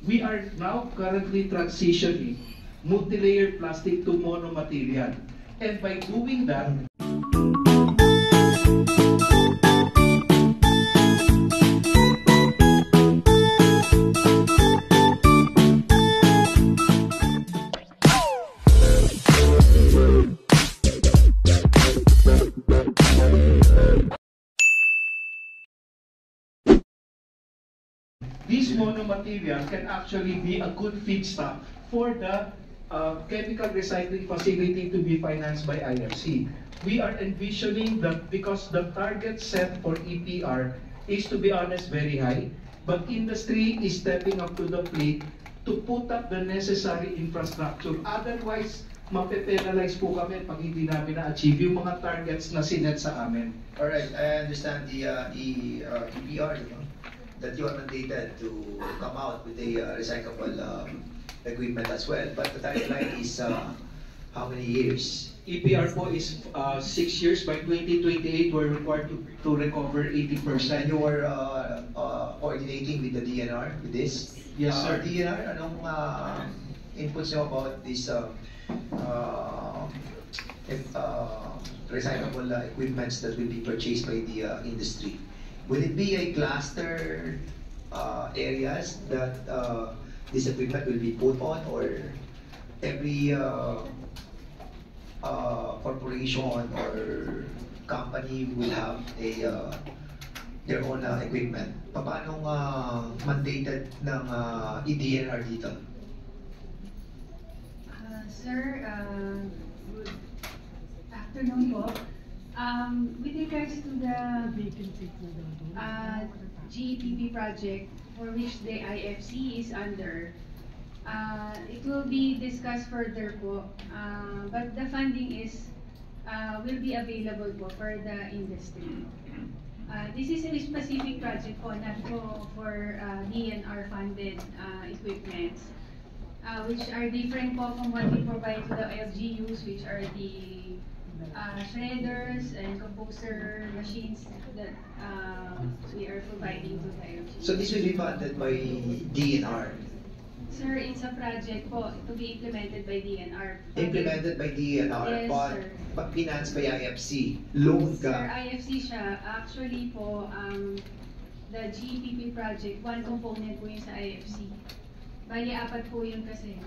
we are now currently transitioning multi-layered plastic to monomaterial. And by doing that, this monomaterial can actually be a good feedstock for the chemical recycling facility to be financed by IFC. We are envisioning that because the target set for EPR is, to be honest, very high, but industry is stepping up to the plate to put up the necessary infrastructure. Otherwise, mape-penalize po kami pag hindi namin na-achieve yung mga targets na sinet sa amin. Alright, I understand the EPR, that you are mandated to come out with a recyclable equipment as well. But the timeline is how many years? EPR po is 6 years. By 2028, we're required to recover 80%. And you were coordinating with the DNR with this? Yes, sir. DNR, anong inputs nyo about this recyclable equipments that will be purchased by the industry? Will it be a cluster areas that this equipment will be put on, or every corporation or company will have their own equipment? Paano mandated ng EDNR dito? Sir, good afternoon po. With regards to the GEPP project for which the IFC is under, it will be discussed further po, but the funding is will be available po for the industry. This is a specific project po, not po for DNR funded equipments, which are different po from what we provide to the LGUs, which are the shredders and composer machines that we are providing to the LGUs. So this will be funded by DNR? Sir, it's a project po to be implemented by DNR. Implemented by DNR, yes, but financed by IFC. Loan ka? Sir, IFC siya. Actually po, the GEPP project, one component po yung sa IFC. Bali, 4 po yun kasi.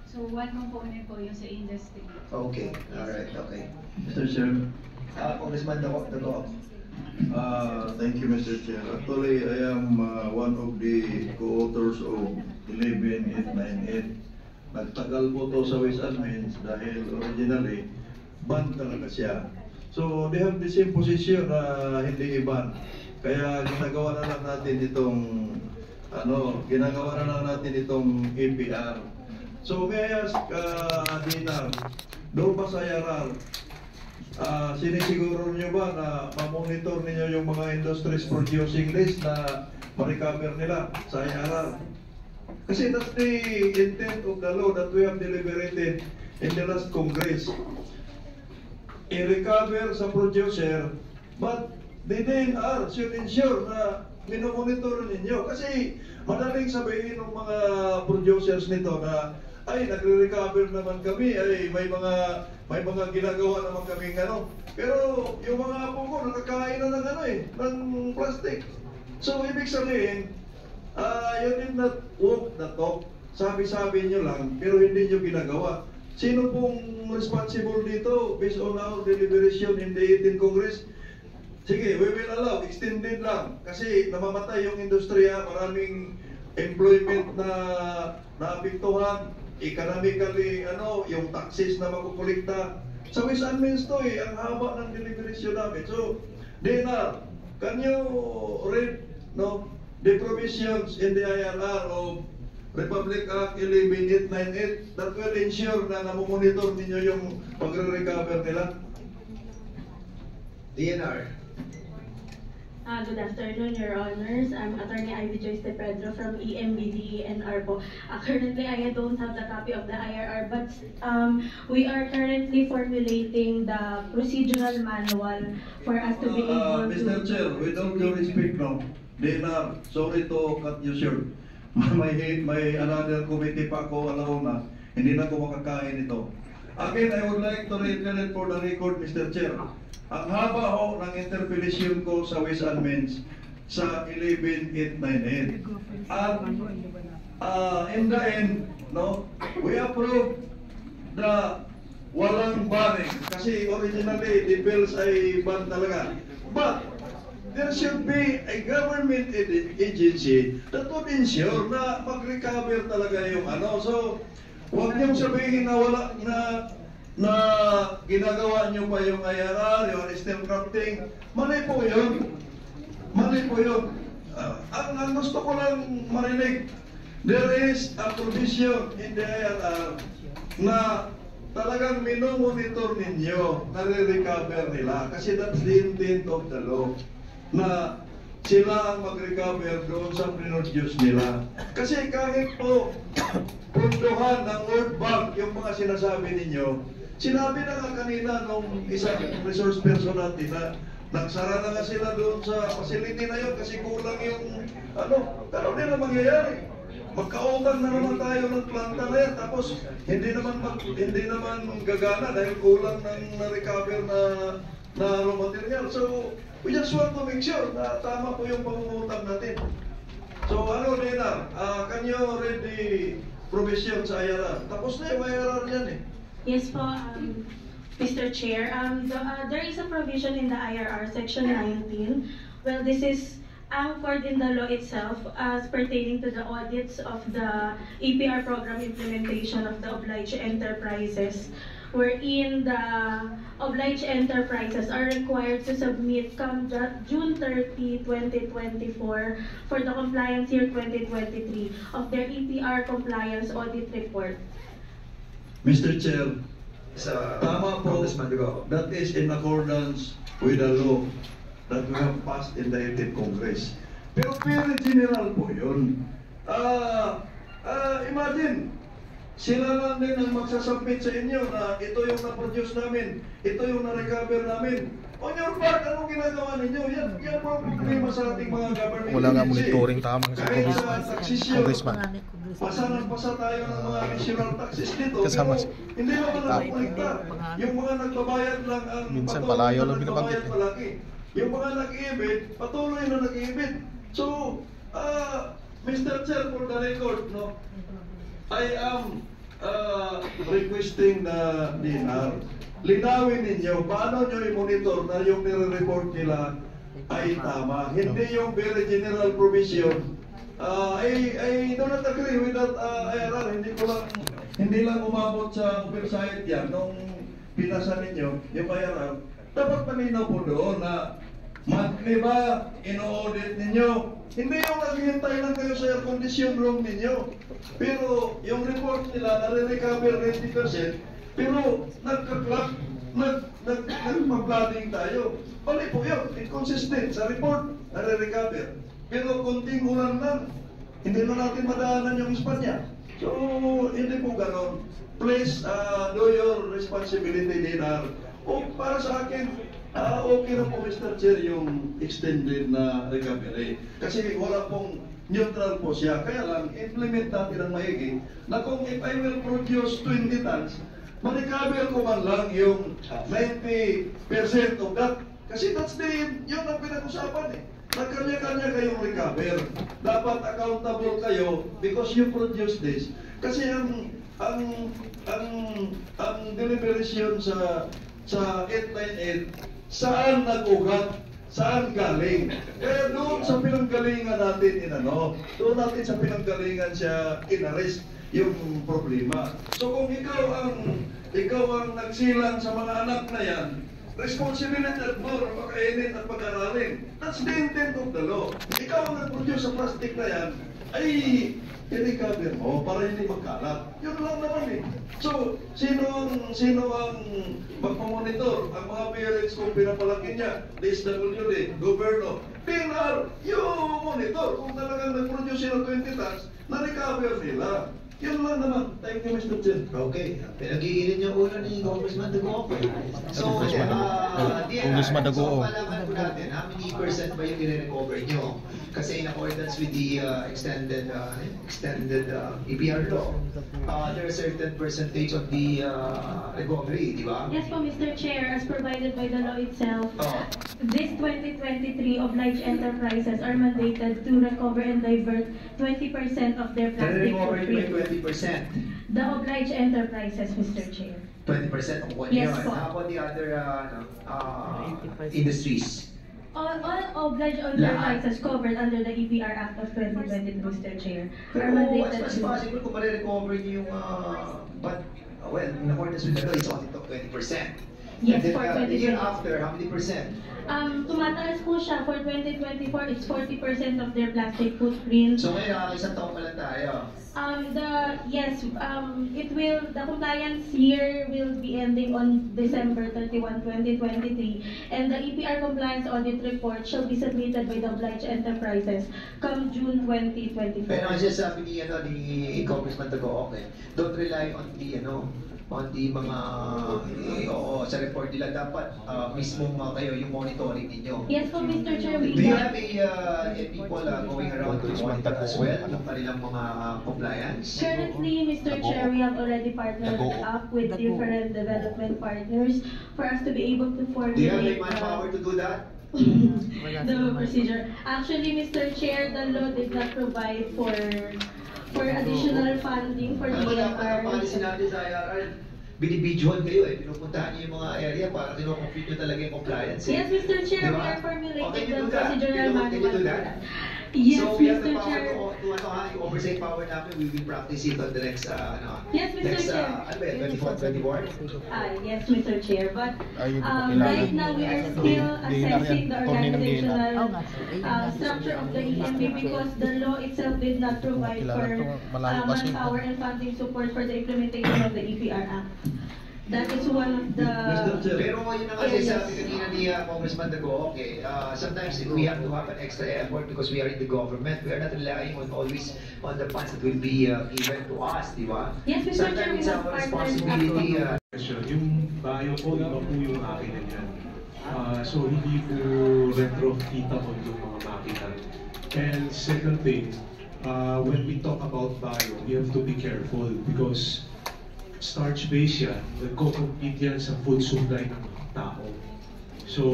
So, one component po yung sa industry. Okay, alright, okay. Mr. Chair. Congressman Dago. Thank you, Mr. Chair. Actually, I am one of the co-authors of 11898. Nagtagal po to sa Waste Admins dahil originally, ban talaga siya. So, they have the same position na hindi i-ban. Kaya ginagawa na lang natin itong EPR. So, may I ask, Dinar, doon ba sa IRR, sinisiguro niyo ba na ma-monitor niyo yung mga industries producing list na ma-recover nila sa IRR? Kasi that's the intent of the law that we have deliberated in the last Congress. I-recover sa producer, but the DNR should ensure na minomonitor ninyo. Kasi madaling sabihin ng mga producers nito na ay nagre-recover naman kami, ay may mga ginagawa naman kaming pero yung mga apo ko nakakain na ng plastic. So ibig sabihin, you did not walk the talk. Sabi-sabi nyo lang, pero hindi nyo ginagawa. Sino pong responsible dito based on our deliberation in the 18th Congress? Sige, we will allow, extended lang. Kasi namamatay yung industriya, maraming employment na naapektuhan, economically, yung taxes na makukulikta. Sa Waste Admins to ang haba ng deliberation namin. So, DNR, can you read the provisions in the IRR of Republic Act 11898 that will ensure na namomonitor ninyo yung pagre-recover nila? DNR. Good afternoon, Your Honors. I'm Attorney Ivy Joyce De Pedro from EMBDNR po. Currently, I don't have the copy of the IRR, but we are currently formulating the procedural manual for us to be able to... Mr. Chair, with all due respect, DNR, sorry to cut you short. may another committee pa ako alauna, hindi na ako makakain ito. Again, I would like to reiterate for the record, Mr. Chair, ang haba ho ng interpellation ko sa Ways and Means sa 11898. At in the end, no, we approve the walang banning kasi originally the bills ay ban talaga. But there should be a government agency that would ensure na mag-recover talaga yung ano. So, huwag niyong sabihin na wala na ginagawa niyo pa yung IRR, yung steel crafting. Mali po yun. Mali po yun. Ang gusto ko lang marinig, there is a provision in the IRR na talagang minomonitor ninyo, nare-recover nila. Kasi that's the intent of the law, na sila ang mag-recover doon sa produce nila. Kasi kahit po punduhan ng World Bank yung mga sinasabi ninyo, sinabi na nga kanina nung isang resource person natin na nagsara na nga sila doon sa facility na yun kasi kulang yung ano, pero hindi na mangyayari. Magkautang na naman tayo ng planta na yan, tapos hindi naman gagana dahil kulang ng na-recover na raw material. So, we just want to make sure na tama po yung pangungutang natin. So, ano, Dina, can you read the provision sa IRR? Tapos na yung IRR yan eh. Yes po, Mr. Chair. There is a provision in the IRR, Section 19. Well, this is anchored in the law itself as pertaining to the audits of the APR program implementation of the obliged enterprises, wherein the obliged enterprises are required to submit come June 30, 2024 for the compliance year 2023 of their APR compliance audit report. Mr. Chair, Sa tama po, Congressman Dugo. that is in accordance with the law that we have passed in the 18th Congress. Pero very general po yun. Imagine, sila lang din ang magsasubmit sa inyo na ito yung na-produce namin, ito yung na-recover namin. On your part, anong ginagawa ninyo? Yan po ang problema sa ating mga government. Wala nga agency. monitoring tama sa Kahit sa taxation, congressman. pasa tayo ng mga additional taxes dito. Kasama Pero hindi naman nakukulikta. Yung mga nagbabayad lang ang Minsan patuloy malayo na lang binabanggit nagbabayad eh. palagi. Yung mga nag-iibig, patuloy na nag-iibig. So, Mr. Chair, for the record, no, I am requesting the DNR, linawin ninyo, paano nyo i-monitor na yung nire-report nila ay tama. Hindi yung very general provision. I do not agree with that IRR. Hindi lang umabot sa website yan nung pinasa ninyo yung IRR. Dapat malinaw po doon na monthly ba ino-audit ninyo? Hindi yung naghihintay lang kayo sa air condition room ninyo. Pero yung report nila nare-recover 90%, pero nagpa-flooding tayo. Mali po yun, inconsistent sa report, nare-recover. Pero konting ulan lang, hindi na natin madaanan yung Espanya. So, hindi po ganon. Please, do your responsibility, DNR. O para sa akin, okay na po, Mr. Chair, yung extended na recovery. Kasi wala pong neutral po siya. Kaya lang, implement natin ang maigi na kung if I will produce 20 tons, ma-recover ko man lang yung 90% of that. Kasi that's yun ang pinag-usapan eh. Nagkanya-kanya kayong recover. Dapat accountable kayo because you produce this. Kasi ang deliberation sa 898, saan nag-ugat? Saan galing? Kaya doon sa pinanggalingan natin doon natin sa pinanggalingan siya in-arrest yung problema. So kung ikaw ang nagsilang sa mga anak na yan, responsibility mo na pakainin at pag-aralin. That's the intent of the law. Ikaw ang nag-produce sa plastic na yan, ay i-recover mo para hindi magkalat. Yun lang naman eh. So, sino ang magpamonitor? Ang mga parents kung pinapalaki niya, DSWD, Governo, DNR, yung monitor. Kung talagang nag-produce sila 20 tons, na-recover nila. Yun lang naman. Thank you, Mr. Chair. Okay, pinag-iinit yung ulo ni Congressman Dagoco. So, Congressman Dagoco. So, malaman po natin, how many percent ba yung i-recover nyo? Kasi in accordance with the extended EPR law, there are certain percentage of the recovery, di ba? Yes po, Mr. Chair, as provided by the law itself, Oh. this 2023 obliged enterprises are mandated to recover and divert 20% of their plastic recover nyo yung footprint. 20%. The obliged enterprises, Mr. Chair. 20% of what Yes, yun. po. How about the other industries? All obliged enterprises covered under the EPR Act of 2022, Mr. Chair, are Pero mandated as to... possible kung marirecover nyo yung, but, well, in accordance with the law, it's only 20%. Yes, And then, for the year 2020. after, how many percent? Tumataas po siya for 2024, it's 40% of their plastic footprint. So ngayon, isang taon pa lang tayo. The compliance year will be ending on December 31, 2023, and the EPR compliance audit report shall be submitted by the obliged enterprises come June 2024. Pero ang sabi ni Congressman Dagoco, okay, don't rely on the, on the mga, sa report nila, dapat mismo kayo yung monitoring ninyo. Yes po, Mr. Chair, we Do you have people going around to monitor as well yung kanilang mga compliance? Currently, Mr. Chair, we have already partnered up with different development partners for us to be able to Do you have the formulate manpower to do that? the procedure. Actually, Mr. Chair, the law did not provide for additional funding for Ano ba dapat ang DNR. policy natin sa IRR? Binibidyohan kayo pinupuntahan niyo yung mga area para kino-complete nyo talaga yung compliance. Yes, Mr. Chair, Diba? we are formulating Okay, you the do that. procedural Can you do manual. that? Yes, So we have the Mr. power Chair. to yung oversight power namin, we will practice it on the next, Yes, Mr. next, Chair. ano ba yun, 24? Yes, Mr. Chair. But Ayun, kailangan. right now, we are still Hindi na assessing yan. the Attorney ng organizational structure of the EMB because the law itself did not provide for Kailangan to, malayo kasi. manpower and funding support for the implementation of the EPR Act. That is one of the... Mr. Chair. Pero yun ang kasi sabi kanina ni Congressman Dago, okay, sometimes we have to have an extra effort because we are in the government. We are not relying on always on the funds that will be given to us, di ba? Yes, Mr. Chair, Sometimes we it's have our partnered responsibility. Yung bayo po, iba po yung makina niyan. So hindi po retrofitable yung mga makina. And second thing, when we talk about bio, we have to be careful because starch-based yan, nagko-compete yan sa food supply ng tao. So,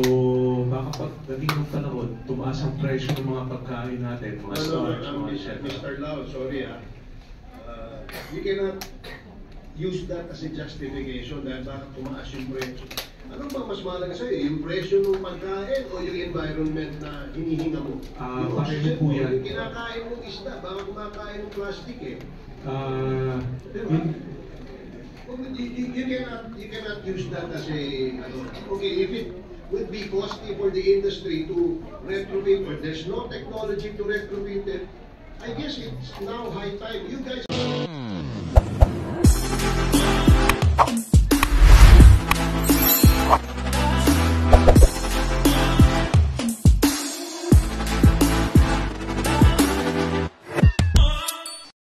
baka pagdating ng panahon, tumaas ang presyo ng mga pagkain natin, mga starch, mga etc. Mr. Lau, sorry you cannot use that as a justification dahil bakit tumaas yung presyo. Ano ba mas mahalaga sa'yo? Yung presyo ng pagkain o yung environment na hinihinga mo? Yung pareho oxygen po mo, yan. yung kinakain mong isda, baka kumakain ng plastic You cannot use that as a, okay, if it would be costly for the industry to retrofit, or there's no technology to retrofit it, I guess it's now high time. You guys